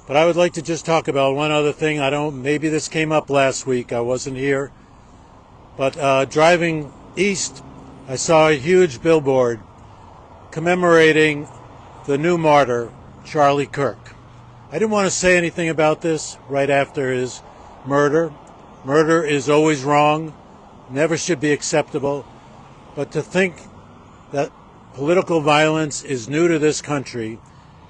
But I would like to just talk about one other thing. Maybe this came up last week. I wasn't here. But driving east, I saw a huge billboard commemorating the new martyr, Charlie Kirk. I didn't want to say anything about this right after his murder. Murder is always wrong, never should be acceptable. But to think that political violence is new to this country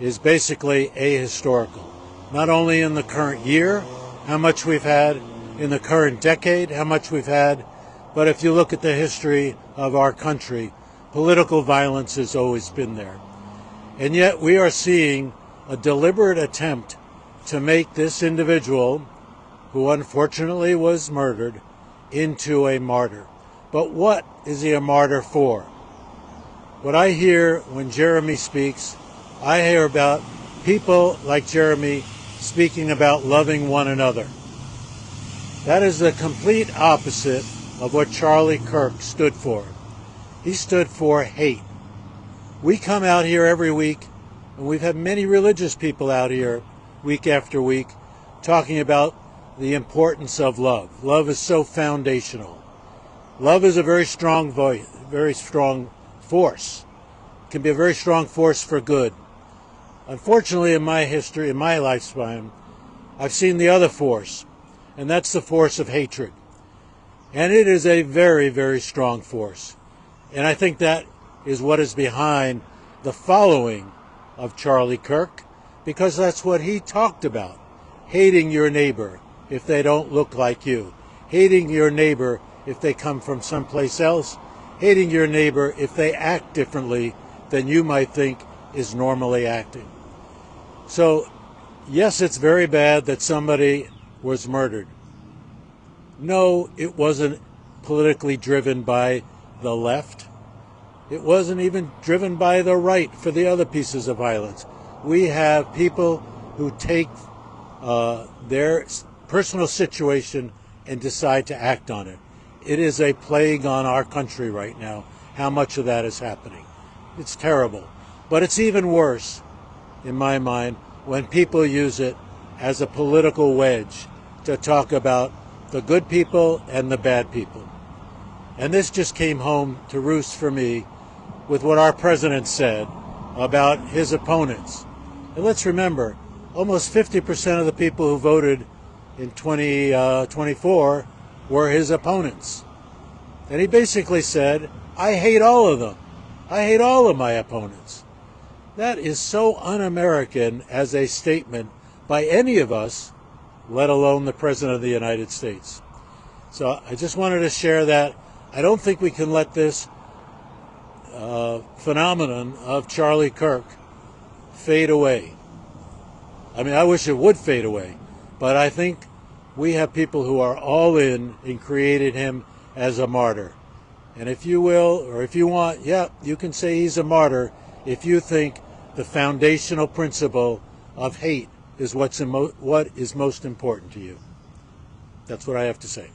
is basically ahistorical. Not only in the current year, how much we've had, in the current decade, how much we've had, but if you look at the history of our country, political violence has always been there. And yet we are seeing a deliberate attempt to make this individual, who unfortunately was murdered, into a martyr. But what is he a martyr for? What I hear when Jeremy speaks, I hear about people like Jeremy speaking about loving one another. That is the complete opposite of what Charlie Kirk stood for. He stood for hate. We come out here every week, and we've had many religious people out here week after week talking about the importance of love. Love is so foundational. Love is a very strong voice, very strong force. It can be a very strong force for good. Unfortunately, in my history, in my lifespan, I've seen the other force, and that's the force of hatred. And it is a very, very strong force. And I think that is what is behind the following of Charlie Kirk, because that's what he talked about. Hating your neighbor if they don't look like you. Hating your neighbor if they come from someplace else. Hating your neighbor if they act differently than you might think is normally acting. So, yes, it's very bad that somebody was murdered. No, it wasn't politically driven by the left. It wasn't even driven by the right for the other pieces of violence. We have people who take their personal situation and decide to act on it. It is a plague on our country right now, how much of that is happening. It's terrible. But it's even worse, in my mind, when people use it as a political wedge to talk about the good people and the bad people. And this just came home to roost for me with what our president said about his opponents. And let's remember, almost 50% of the people who voted in 2024 were his opponents. And he basically said, I hate all of them. I hate all of my opponents. That is so un-American as a statement by any of us, let alone the President of the United States. So I just wanted to share that. I don't think we can let this phenomenon of Charlie Kirk fade away. I mean, I wish it would fade away, but I think we have people who are all in and created him as a martyr. And if you will, or if you want, yeah, you can say he's a martyr if you think the foundational principle of hate is what is most important to you. That's what I have to say.